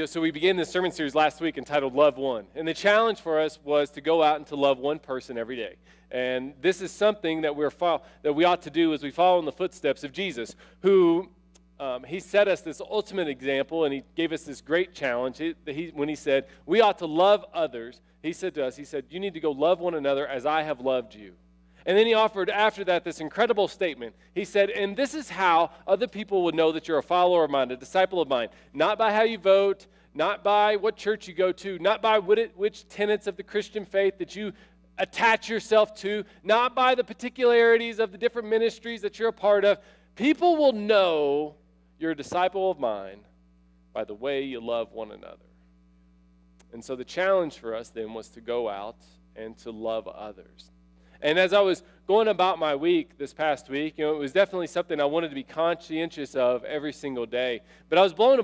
So we began this sermon series last week entitled Love One. And the challenge for us was to go out and to love one person every day. And this is something that we ought to do as we follow in the footsteps of Jesus, who he set us this ultimate example, and he gave us this great challenge. When he said, we ought to love others, he said to us, you need to go love one another as I have loved you. And then he offered after that this incredible statement. He said, and this is how other people would know that you're a follower of mine, a disciple of mine. Not by how you vote, not by what church you go to, not by which tenets of the Christian faith that you attach yourself to, not by the particularities of the different ministries that you're a part of. People will know you're a disciple of mine by the way you love one another. And so the challenge for us then was to go out and to love others. And as I was going about my week this past week, it was definitely something I wanted to be conscientious of every single day. But I was blown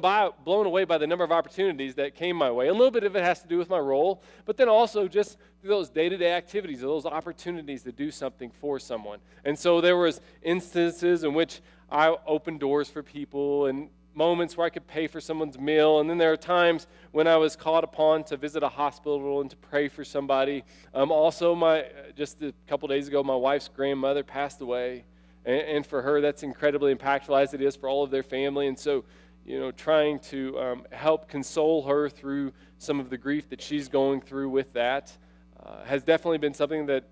away by the number of opportunities that came my way. A little bit of it has to do with my role, but then also just those day-to-day activities, those opportunities to do something for someone. And so there was instances in which I opened doors for people and moments where I could pay for someone's meal, and then there are times when I was called upon to visit a hospital and to pray for somebody. Also, just a couple days ago, my wife's grandmother passed away, and for her, that's incredibly impactful, as it is for all of their family. And so, trying to help console her through some of the grief that she's going through with that has definitely been something that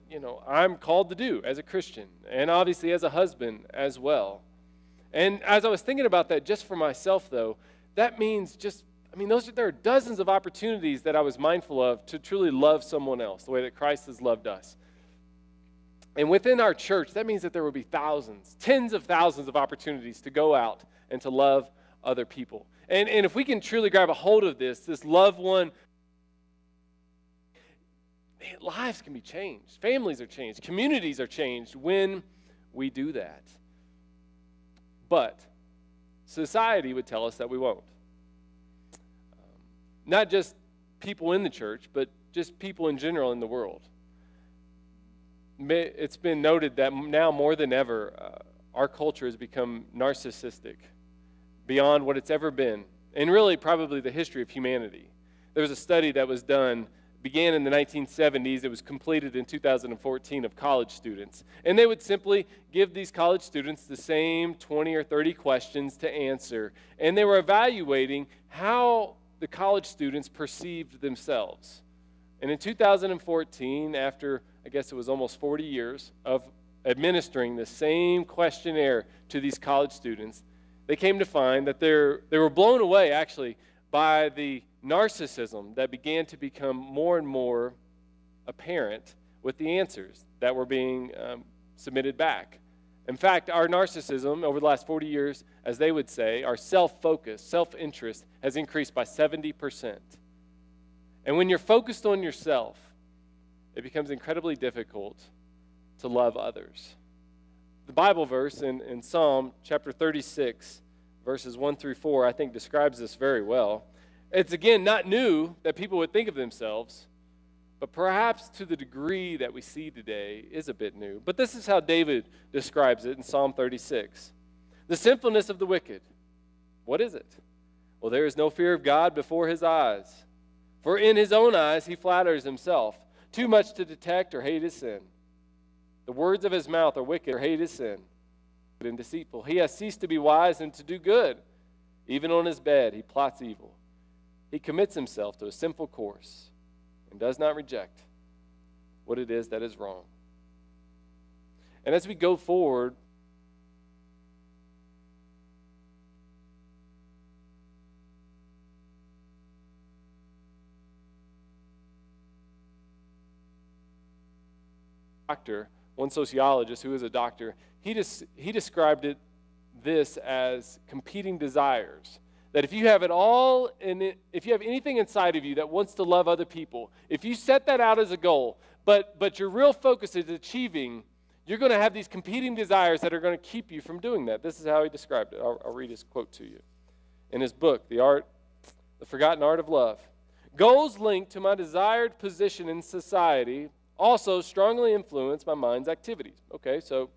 I'm called to do as a Christian, and obviously as a husband as well. And as I was thinking about that just for myself, though, that means there are dozens of opportunities that I was mindful of to truly love someone else the way that Christ has loved us. And within our church, that means that there will be thousands, tens of thousands of opportunities to go out and to love other people. And if we can truly grab a hold of this love one, man, lives can be changed. Families are changed. Communities are changed when we do that. But society would tell us that we won't. Not just people in the church, but just people in general in the world. It's been noted that now more than ever, our culture has become narcissistic beyond what it's ever been, and really probably the history of humanity. There was a study that was done, began in the 1970s. It was completed in 2014 of college students. And they would simply give these college students the same 20 or 30 questions to answer. And they were evaluating how the college students perceived themselves. And in 2014, after I guess it was almost 40 years of administering the same questionnaire to these college students, they came to find that they were blown away actually by the narcissism that began to become more and more apparent with the answers that were being submitted back. In fact, our narcissism over the last 40 years, as they would say, our self-focus, self-interest has increased by 70%. And when you're focused on yourself, it becomes incredibly difficult to love others. The Bible verse in Psalm chapter 36, verses 1 through 4, I think describes this very well. It's, again, not new that people would think of themselves, but perhaps to the degree that we see today is a bit new. But this is how David describes it in Psalm 36. The sinfulness of the wicked. What is it? Well, there is no fear of God before his eyes. For in his own eyes he flatters himself, too much to detect or hate his sin. The words of his mouth are wicked or hate his sin, and deceitful. He has ceased to be wise and to do good. Even on his bed he plots evil. He commits himself to a sinful course and does not reject what it is that is wrong. And as we go forward, one sociologist who is a doctor, he described this as competing desires. That if you have it all, if you have anything inside of you that wants to love other people, if you set that out as a goal, but your real focus is achieving, you're going to have these competing desires that are going to keep you from doing that. This is how he described it. I'll read his quote to you. In his book, The Forgotten Art of Love. Goals linked to my desired position in society also strongly influence my mind's activities. Okay, so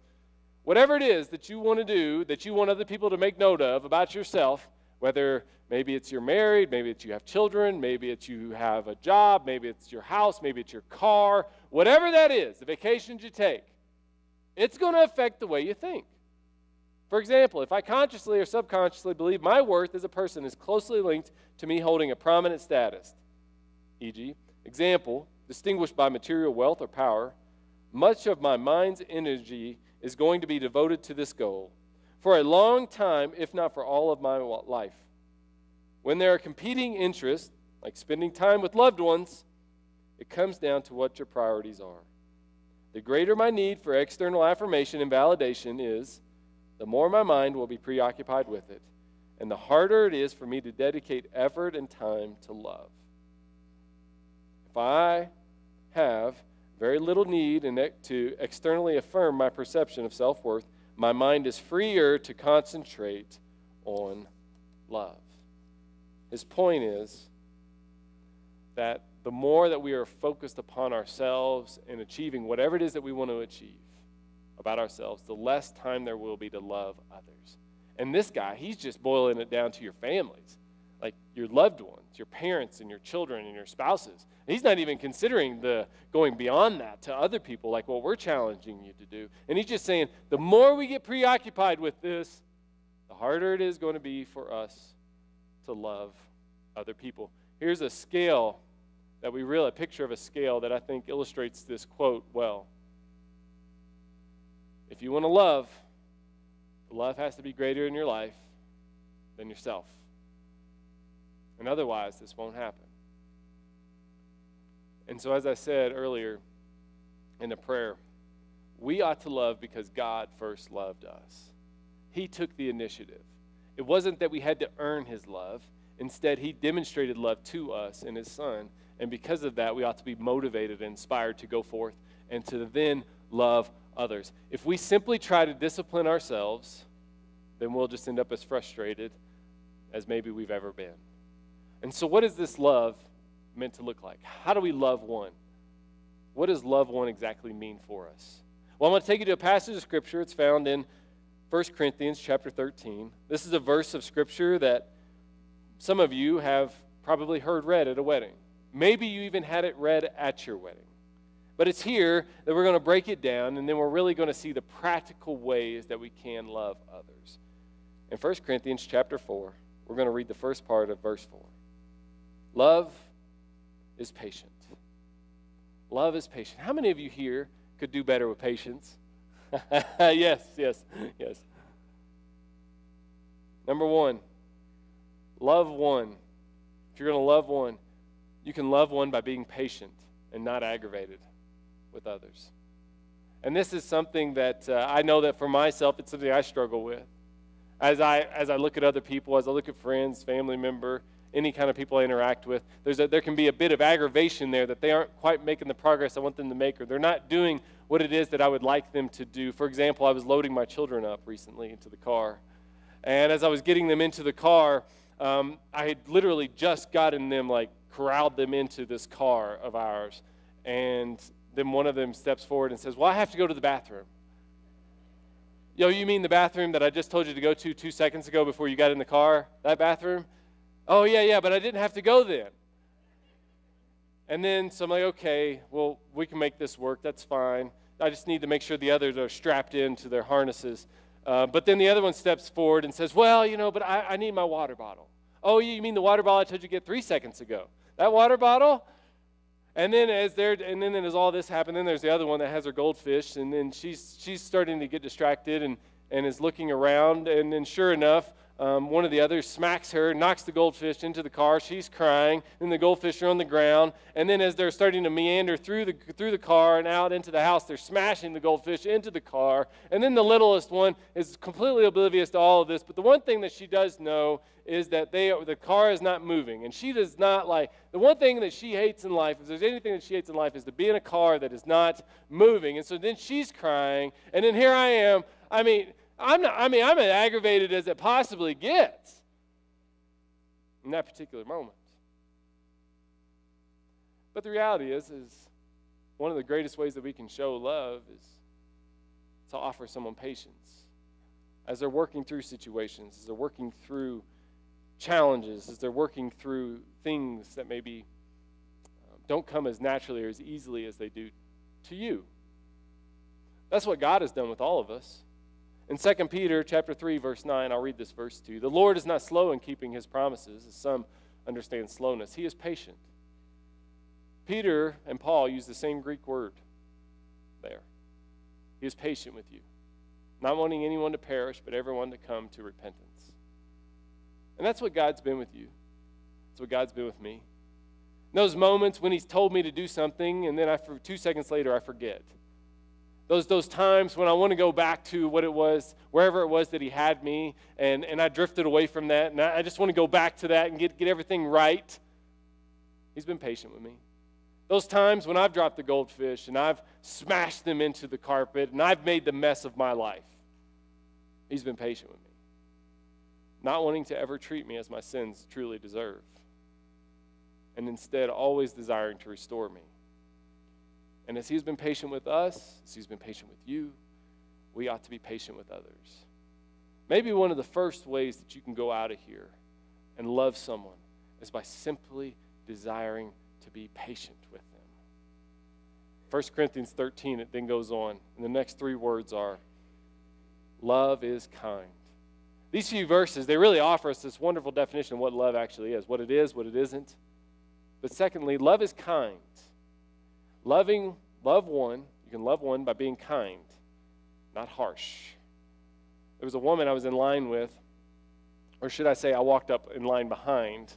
whatever it is that you want to do, that you want other people to make note of about yourself, Whether maybe it's you're married, maybe it's you have children, maybe it's you have a job, maybe it's your house, maybe it's your car, whatever that is, the vacations you take, it's going to affect the way you think. For example, if I consciously or subconsciously believe my worth as a person is closely linked to me holding a prominent status, e.g., example, distinguished by material wealth or power, much of my mind's energy is going to be devoted to this goal for a long time, if not for all of my life. When there are competing interests, like spending time with loved ones, it comes down to what your priorities are. The greater my need for external affirmation and validation is, the more my mind will be preoccupied with it, and the harder it is for me to dedicate effort and time to love. If I have very little need to externally affirm my perception of self-worth, my mind is freer to concentrate on love. His point is that the more that we are focused upon ourselves and achieving whatever it is that we want to achieve about ourselves, the less time there will be to love others. And this guy, he's just boiling it down to your families, like your loved ones, your parents and your children and your spouses. He's not even considering the going beyond that to other people, like what we're challenging you to do. And he's just saying, the more we get preoccupied with this, the harder it is going to be for us to love other people. Here's a scale that a picture of a scale that I think illustrates this quote well. If you want to love, the love has to be greater in your life than yourself. And otherwise, this won't happen. And so, as I said earlier in the prayer, we ought to love because God first loved us. He took the initiative. It wasn't that we had to earn his love. Instead, he demonstrated love to us in his Son. And because of that, we ought to be motivated and inspired to go forth and to then love others. If we simply try to discipline ourselves, then we'll just end up as frustrated as maybe we've ever been. And so what is this love meant to look like? How do we love one? What does love one exactly mean for us? Well, I'm going to take you to a passage of Scripture. It's found in 1 Corinthians chapter 13. This is a verse of Scripture that some of you have probably heard read at a wedding. Maybe you even had it read at your wedding. But it's here that we're going to break it down, and then we're really going to see the practical ways that we can love others. In 1 Corinthians chapter 4, we're going to read the first part of verse 4. Love is patient. Love is patient. How many of you here could do better with patience? Yes. Number one, love one. If you're going to love one, you can love one by being patient and not aggravated with others. And this is something that I know that for myself, it's something I struggle with. As I look at other people, as I look at friends, family member, any kind of people I interact with, there can be a bit of aggravation there that they aren't quite making the progress I want them to make, or they're not doing what it is that I would like them to do. For example, I was loading my children up recently into the car. And as I was getting them into the car, I had literally just gotten them, corralled them into this car of ours. And then one of them steps forward and says, well, I have to go to the bathroom. Yo, you mean the bathroom that I just told you to go to 2 seconds ago before you got in the car? That bathroom? Oh, yeah, but I didn't have to go then. And then, so I'm like, okay, well, we can make this work. That's fine. I just need to make sure the others are strapped into their harnesses. But then the other one steps forward and says, well, but I need my water bottle. Oh, you mean the water bottle I told you to get 3 seconds ago? That water bottle? And then as all this happened, then there's the other one that has her goldfish, and then she's starting to get distracted and is looking around, and then sure enough, one of the others smacks her, knocks the goldfish into the car. She's crying, and the goldfish are on the ground. And then as they're starting to meander through the car and out into the house, they're smashing the goldfish into the car. And then the littlest one is completely oblivious to all of this. But the one thing that she does know is that the car is not moving. And she does not the one thing that she hates in life, if there's anything that she hates in life, is to be in a car that is not moving. And so then she's crying, and then here I am. I'm as aggravated as it possibly gets in that particular moment. But the reality is one of the greatest ways that we can show love is to offer someone patience as they're working through situations, as they're working through challenges, as they're working through things that maybe don't come as naturally or as easily as they do to you. That's what God has done with all of us. In 2 Peter chapter 3, verse 9, I'll read this verse to you. The Lord is not slow in keeping his promises, as some understand slowness. He is patient. Peter and Paul use the same Greek word there. He is patient with you, not wanting anyone to perish, but everyone to come to repentance. And that's what God's been with you. That's what God's been with me. In those moments when he's told me to do something, and then 2 seconds later I forget. Those times when I want to go back to what it was, wherever it was that he had me, and I drifted away from that, and I just want to go back to that and get everything right. He's been patient with me. Those times when I've dropped the goldfish and I've smashed them into the carpet and I've made the mess of my life, he's been patient with me, not wanting to ever treat me as my sins truly deserve, and instead always desiring to restore me. And as he's been patient with us, as he's been patient with you, we ought to be patient with others. Maybe one of the first ways that you can go out of here and love someone is by simply desiring to be patient with them. 1 Corinthians 13, it then goes on, and the next 3 words are, love is kind. These few verses, they really offer us this wonderful definition of what love actually is, what it isn't. But secondly, love is kind. Love one. You can love one by being kind, not harsh. There was a woman I was in line with, or should I say I walked up in line behind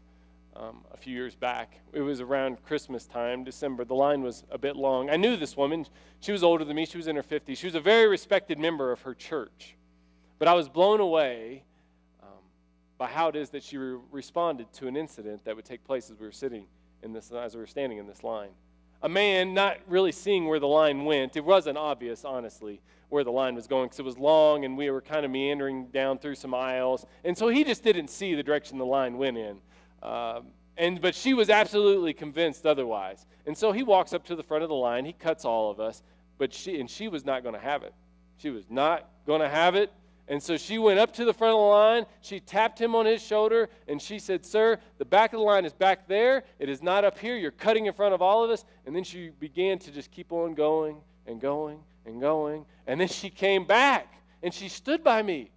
a few years back. It was around Christmas time, December. The line was a bit long. I knew this woman. She was older than me. She was in her 50s. She was a very respected member of her church. But I was blown away by how it is that she responded to an incident that would take place as we were standing in this line. A man not really seeing where the line went. It wasn't obvious, honestly, where the line was going because it was long and we were kind of meandering down through some aisles. And so he just didn't see the direction the line went in. But she was absolutely convinced otherwise. And so he walks up to the front of the line. He cuts all of us. But she was not going to have it. She was not going to have it. And so she went up to the front of the line, she tapped him on his shoulder, and she said, "Sir, the back of the line is back there. It is not up here. You're cutting in front of all of us." And then she began to just keep on going and going and going. And then she came back, and she stood by me.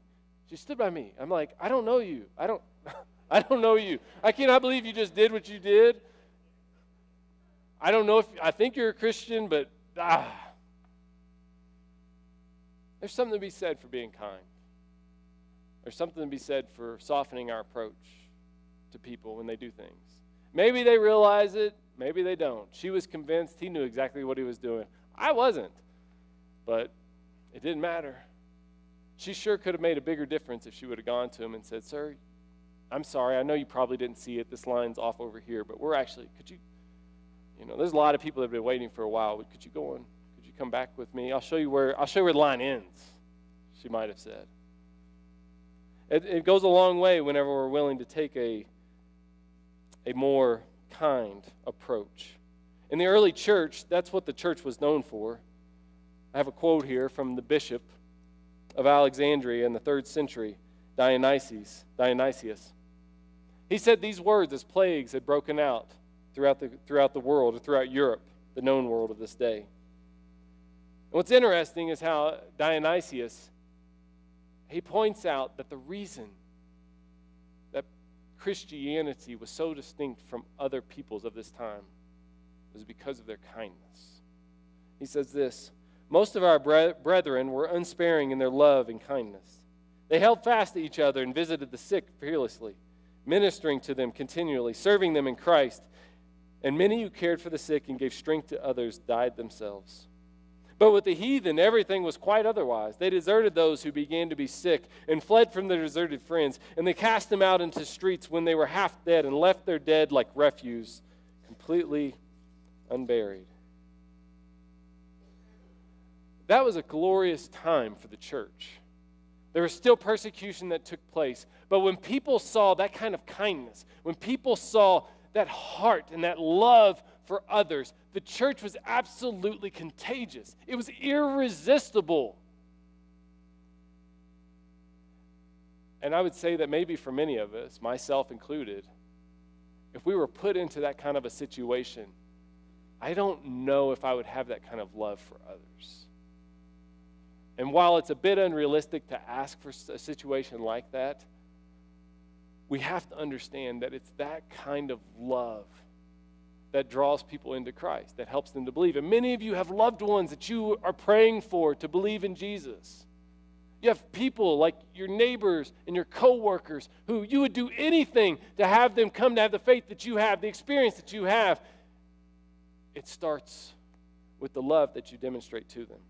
She stood by me. I'm like, I don't know you. I don't know you. I cannot believe you just did what you did. I don't know I think you're a Christian, but there's something to be said for being kind. There's something to be said for softening our approach to people when they do things. Maybe they realize it, maybe they don't. She was convinced. He knew exactly what he was doing. I wasn't, but it didn't matter. She sure could have made a bigger difference if she would have gone to him and said, "Sir, I'm sorry. I know you probably didn't see it. This line's off over here, but could you, there's a lot of people that have been waiting for a while. Could you go on? Could you come back with me? I'll show you where the line ends," she might have said. It goes a long way whenever we're willing to take a more kind approach. In the early church, that's what the church was known for. I have a quote here from the bishop of Alexandria in the 3rd century, Dionysius. He said these words as plagues had broken out throughout the world, or throughout Europe, the known world of this day. And what's interesting is how Dionysius, he points out that the reason that Christianity was so distinct from other peoples of this time was because of their kindness. He says this, "Most of our brethren were unsparing in their love and kindness. They held fast to each other and visited the sick fearlessly, ministering to them continually, serving them in Christ. And many who cared for the sick and gave strength to others died themselves. But with the heathen, everything was quite otherwise. They deserted those who began to be sick and fled from their deserted friends, and they cast them out into streets when they were half dead and left their dead like refuse, completely unburied." That was a glorious time for the church. There was still persecution that took place, but when people saw that kind of kindness, when people saw that heart and that love for others, the church was absolutely contagious. It was irresistible. It And I would say that maybe for many of us, myself included, if we were put into that kind of a situation, I don't know if I would have that kind of love for others. And while it's a bit unrealistic to ask for a situation like that, we have to understand that it's that kind of love that draws people into Christ, that helps them to believe. And many of you have loved ones that you are praying for to believe in Jesus. You have people like your neighbors and your coworkers who you would do anything to have them come to have the faith that you have, the experience that you have. It starts with the love that you demonstrate to them.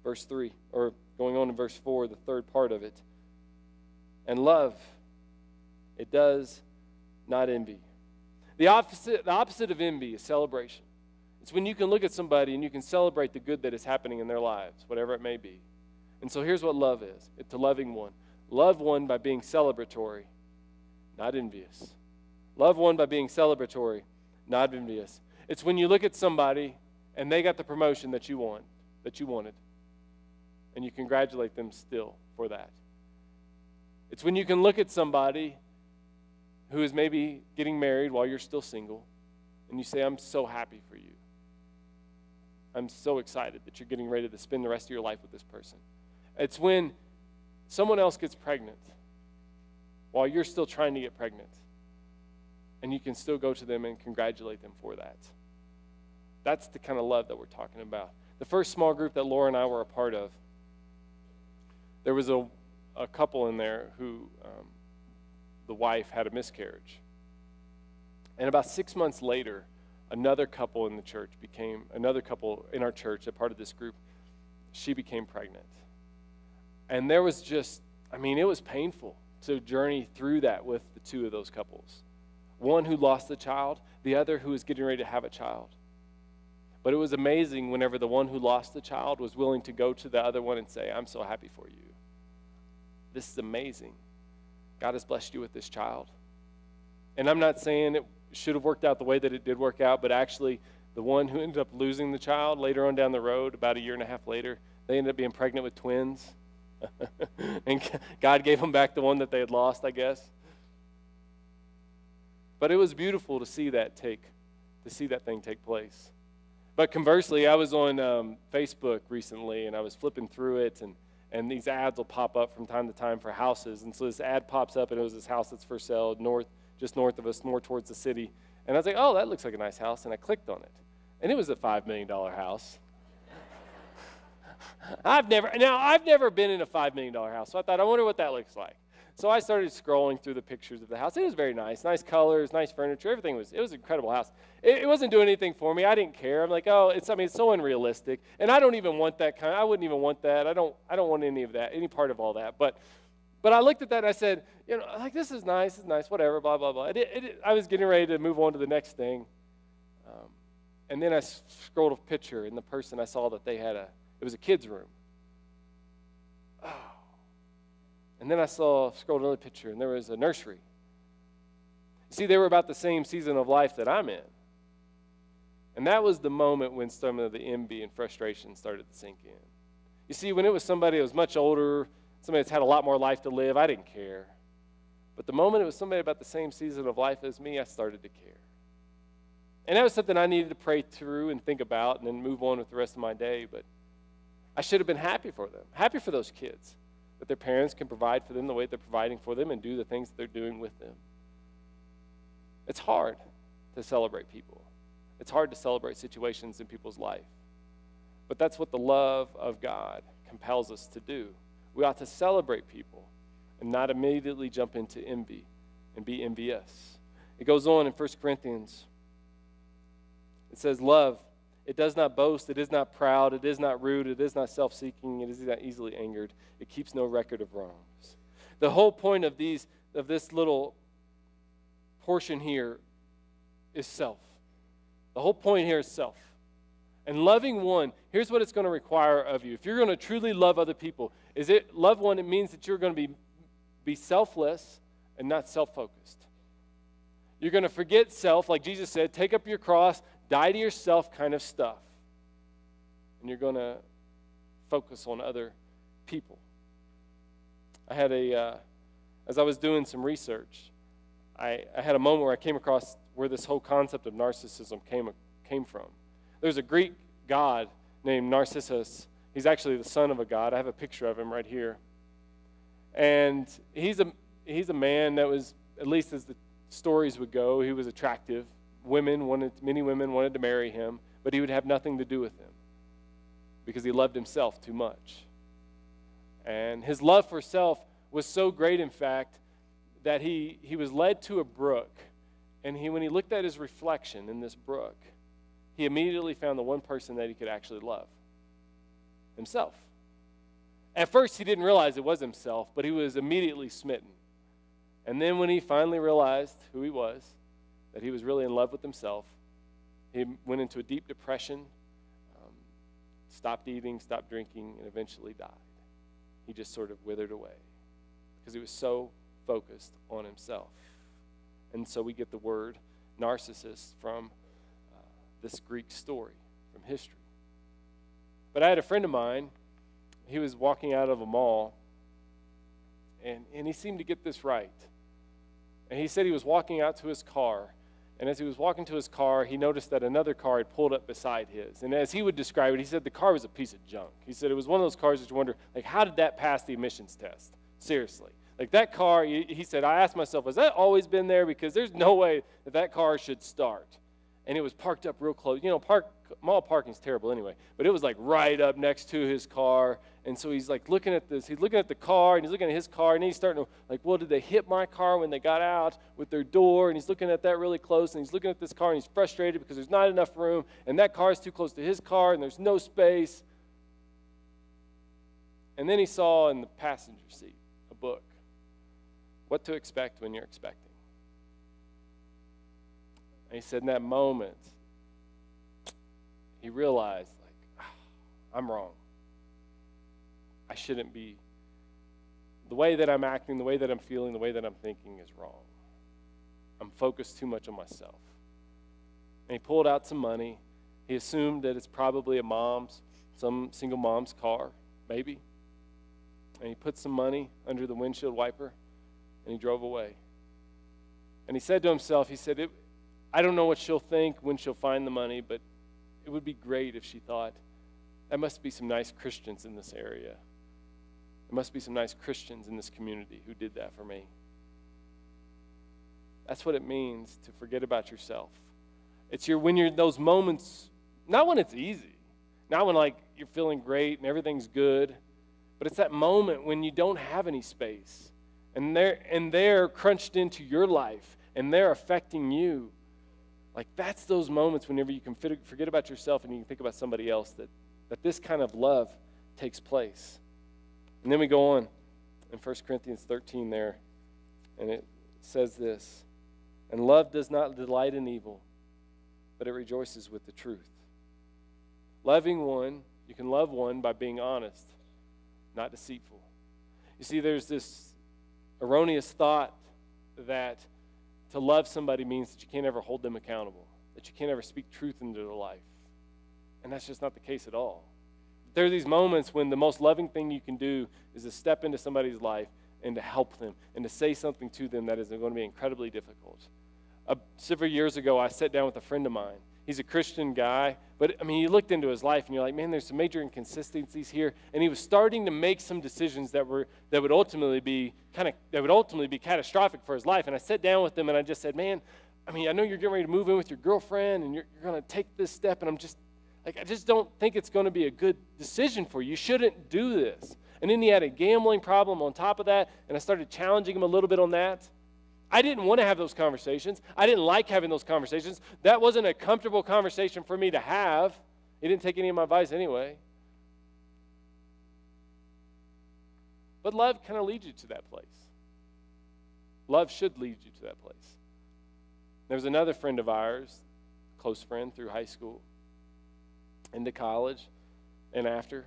Verse 3, or going on in verse 4, the third part of it. And love, it does not envy. The opposite of envy is celebration. It's when you can look at somebody and you can celebrate the good that is happening in their lives, whatever it may be. And so here's what love is. It's to loving one. Love one by being celebratory, not envious. Love one by being celebratory, not envious. It's when you look at somebody and they got the promotion that you wanted, and you congratulate them still for that. It's when you can look at somebody who is maybe getting married while you're still single, and you say, I'm so happy for you. I'm so excited that you're getting ready to spend the rest of your life with this person. It's when someone else gets pregnant while you're still trying to get pregnant, and you can still go to them and congratulate them for that. That's the kind of love that we're talking about. The first small group that Laura and I were a part of, there was a couple in there who the wife had a miscarriage. And about 6 months later, another couple in our church, a part of this group, she became pregnant. And there was it was painful to journey through that with the two of those couples. One who lost a child, the other who was getting ready to have a child. But it was amazing whenever the one who lost the child was willing to go to the other one and say, I'm so happy for you. This is amazing. God has blessed you with this child. And I'm not saying it should have worked out the way that it did work out, but actually the one who ended up losing the child later on down the road, about 1.5 years later, they ended up being pregnant with twins. And God gave them back the one that they had lost, I guess. But it was beautiful to see that thing take place. But conversely, I was on Facebook recently, and I was flipping through it, and these ads will pop up from time to time for houses. And so this ad pops up, and it was this house that's for sale just north of us, more towards the city. And I was like, oh, that looks like a nice house, and I clicked on it. And it was a $5 million house. I've never been in a $5 million house, so I thought, I wonder what that looks like. So I started scrolling through the pictures of the house. It was very nice colors, nice furniture, everything it was an incredible house. It wasn't doing anything for me. I didn't care. I'm like, it's so unrealistic, and I don't even want that kind. I wouldn't even want that. I don't want any of that, any part of all that. But I looked at that and I said, this is nice, whatever, blah blah blah. I was getting ready to move on to the next thing, and then I scrolled a picture, and the person I saw that it was a kid's room. Oh. And then I scrolled another picture, and there was a nursery. You see, they were about the same season of life that I'm in. And that was the moment when some of the envy and frustration started to sink in. You see, when it was somebody that was much older, somebody that's had a lot more life to live, I didn't care. But the moment it was somebody about the same season of life as me, I started to care. And that was something I needed to pray through and think about and then move on with the rest of my day. But I should have been happy for them, happy for those kids, that their parents can provide for them the way they're providing for them and do the things that they're doing with them. It's hard to celebrate people. It's hard to celebrate situations in people's life. But that's what the love of God compels us to do. We ought to celebrate people and not immediately jump into envy and be envious. It goes on in 1 Corinthians. It says, love, it does not boast, it is not proud, it is not rude, it is not self-seeking, it is not easily angered, it keeps no record of wrongs. The whole point of this little portion here is self. The whole point here is self. And loving one, here's what it's going to require of you. If you're going to truly love other people, love one, it means that you're going to be selfless and not self-focused. You're going to forget self, like Jesus said, take up your cross, die to yourself kind of stuff. And you're going to focus on other people. As I was doing some research, I had a moment where I came across where this whole concept of narcissism came from. There's a Greek god named Narcissus. He's actually the son of a god. I have a picture of him right here. And he's a man that was, at least as the stories would go, he was attractive. Many women wanted to marry him, but he would have nothing to do with them because he loved himself too much. And his love for self was so great, in fact, that he was led to a brook. And when he looked at his reflection in this brook, he immediately found the one person that he could actually love, himself. At first, he didn't realize it was himself, but he was immediately smitten. And then when he finally realized who he was, that he was really in love with himself, he went into a deep depression, stopped eating, stopped drinking, and eventually died. He just sort of withered away because he was so focused on himself. And so we get the word narcissist from this Greek story, from history. But I had a friend of mine, he was walking out of a mall, and he seemed to get this right. And he said he was walking out to his car, and as he was walking to his car, he noticed that another car had pulled up beside his. And as he would describe it, he said the car was a piece of junk. He said it was one of those cars that you wonder, like, how did that pass the emissions test? Seriously. Like that car, he said, I asked myself, has that always been there? Because there's no way that car should start. And it was parked up real close. Mall parking's terrible anyway, but it was like right up next to his car. And so he's like looking at this. He's looking at the car, and he's looking at his car, and he's starting to like, well, did they hit my car when they got out with their door? And he's looking at that really close, and he's looking at this car, and he's frustrated because there's not enough room, and that car is too close to his car, and there's no space. And then he saw in the passenger seat a book, What to Expect When You're Expecting. And he said in that moment, he realized, like, I'm wrong. I shouldn't be. The way that I'm acting, the way that I'm feeling, the way that I'm thinking is wrong. I'm focused too much on myself. And he pulled out some money. He assumed that it's probably some single mom's car, maybe. And he put some money under the windshield wiper, and he drove away. And he said to himself, I don't know what she'll think when she'll find the money, but it would be great if she thought, there must be some nice Christians in this area. There must be some nice Christians in this community who did that for me. That's what it means to forget about yourself. It's when you're in those moments, not when it's easy, not when like you're feeling great and everything's good, but it's that moment when you don't have any space and they're crunched into your life and they're affecting you. Like that's those moments whenever you can forget about yourself and you can think about somebody else that this kind of love takes place. And then we go on in 1 Corinthians 13 there, and it says this, and love does not delight in evil, but it rejoices with the truth. You can love one by being honest, not deceitful. You see, there's this erroneous thought that to love somebody means that you can't ever hold them accountable, that you can't ever speak truth into their life. And that's just not the case at all. There are these moments when the most loving thing you can do is to step into somebody's life and to help them and to say something to them that is going to be incredibly difficult. Several years ago, I sat down with a friend of mine. He's a Christian guy, but I mean, you looked into his life and you're like, man, there's some major inconsistencies here. And he was starting to make some decisions that would ultimately be catastrophic for his life. And I sat down with him and I just said, man, I mean, I know you're getting ready to move in with your girlfriend and you're going to take this step, and I just don't think it's going to be a good decision for you. You shouldn't do this. And then he had a gambling problem on top of that, and I started challenging him a little bit on that. I didn't want to have those conversations. I didn't like having those conversations. That wasn't a comfortable conversation for me to have. He didn't take any of my advice anyway. But love kind of leads you to that place. Love should lead you to that place. There was another friend of ours, a close friend through high school, into college, and after,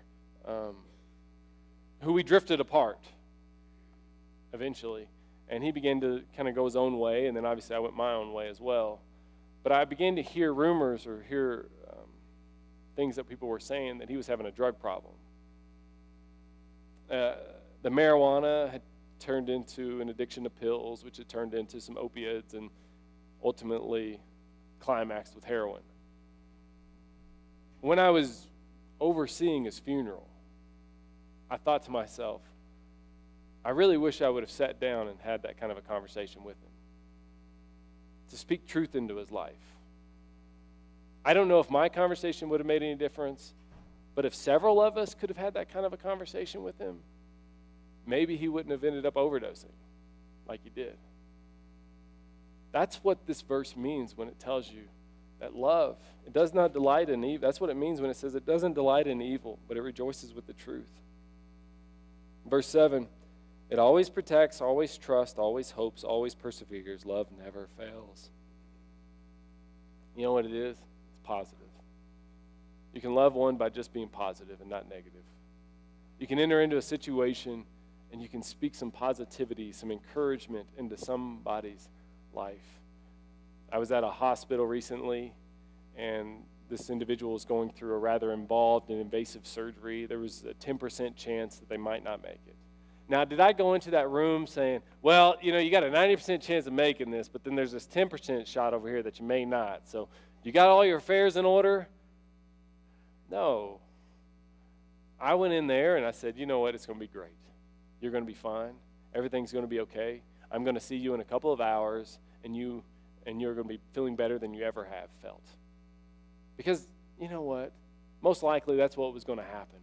who we drifted apart eventually. And he began to kind of go his own way, and then obviously I went my own way as well. But I began to hear rumors or hear things that people were saying that he was having a drug problem. The marijuana turned into an addiction to pills, which had turned into some opiates, and ultimately climaxed with heroin. When I was overseeing his funeral, I thought to myself, I really wish I would have sat down and had that kind of a conversation with him, to speak truth into his life. I don't know if my conversation would have made any difference, but if several of us could have had that kind of a conversation with him, maybe he wouldn't have ended up overdosing like he did. That's what this verse means when it tells you that love, it does not delight in evil. That's what it means when it says it doesn't delight in evil, but it rejoices with the truth. Verse 7, it always protects, always trusts, always hopes, always perseveres. Love never fails. You know what it is? It's positive. You can love one by just being positive and not negative. You can enter into a situation and you can speak some positivity, some encouragement into somebody's life. I was at a hospital recently, and this individual was going through a rather involved and invasive surgery. There was a 10% chance that they might not make it. Now, did I go into that room saying, well, you got a 90% chance of making this, but then there's this 10% shot over here that you may not. So you got all your affairs in order? No. I went in there and I said, you know what, it's going to be great. You're going to be fine. Everything's going to be okay. I'm going to see you in a couple of hours, and you're going to be feeling better than you ever have felt. Because, you know what, most likely that's what was going to happen.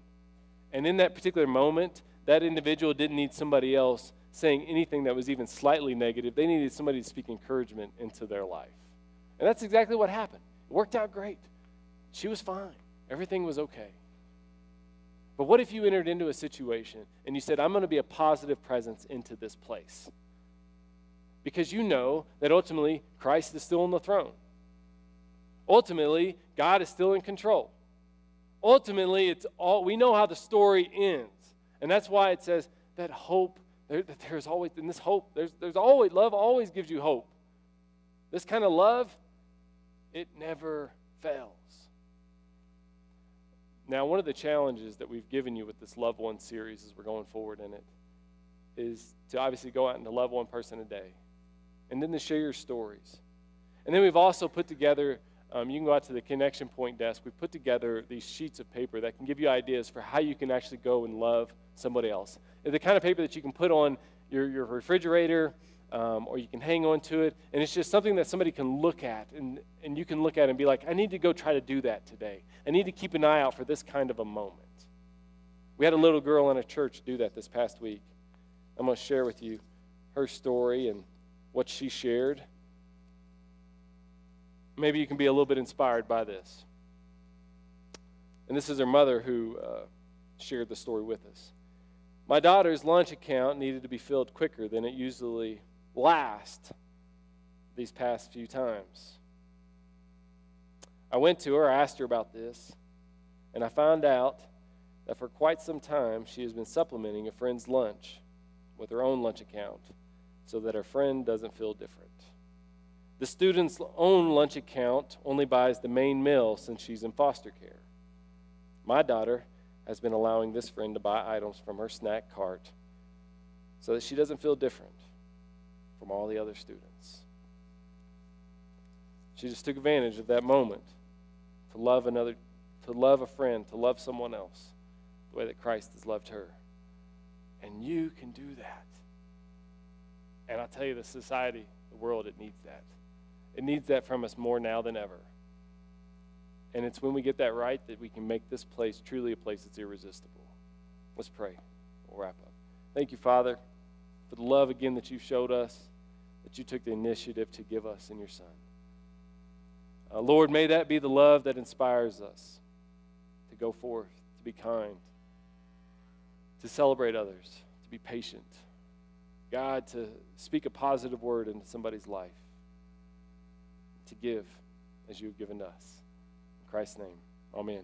And in that particular moment, that individual didn't need somebody else saying anything that was even slightly negative. They needed somebody to speak encouragement into their life. And that's exactly what happened. It worked out great. She was fine. Everything was okay. But what if you entered into a situation and you said, I'm going to be a positive presence into this place? Because you know that ultimately Christ is still on the throne. Ultimately, God is still in control. Ultimately, we know how the story ends. And that's why it says that hope, that there's always, in this hope, there's always, love always gives you hope. This kind of love, it never fails. Now, one of the challenges that we've given you with this Love One series as we're going forward in it is to obviously go out and to love one person a day, and then to share your stories. And then we've also put together, you can go out to the Connection Point desk, we've put together these sheets of paper that can give you ideas for how you can actually go and love somebody else. They're the kind of paper that you can put on your refrigerator, or you can hang on to it, and it's just something that somebody can look at, and you can look at it and be like, I need to go try to do that today. I need to keep an eye out for this kind of a moment. We had a little girl in a church do that this past week. I'm going to share with you her story and what she shared. Maybe you can be a little bit inspired by this. And this is her mother who shared the story with us. My daughter's lunch account needed to be filled quicker than it usually lasts these past few times. I went to her, I asked her about this, and I found out that for quite some time she has been supplementing a friend's lunch with her own lunch account so that her friend doesn't feel different. The student's own lunch account only buys the main meal since she's in foster care. My daughter has been allowing this friend to buy items from her snack cart so that she doesn't feel different from all the other students. She just took advantage of that moment to love a friend, to love someone else the way that Christ has loved her. And you can do that. And I'll tell you, the society, the world, it needs that. It needs that from us more now than ever. And it's when we get that right that we can make this place truly a place that's irresistible. Let's pray. We'll wrap up. Thank you, Father, for the love again that you've showed us, that you took the initiative to give us in your Son. Lord, may that be the love that inspires us to go forth, to be kind, to celebrate others, to be patient. God, to speak a positive word into somebody's life, to give as you've given us. In Christ's name, amen.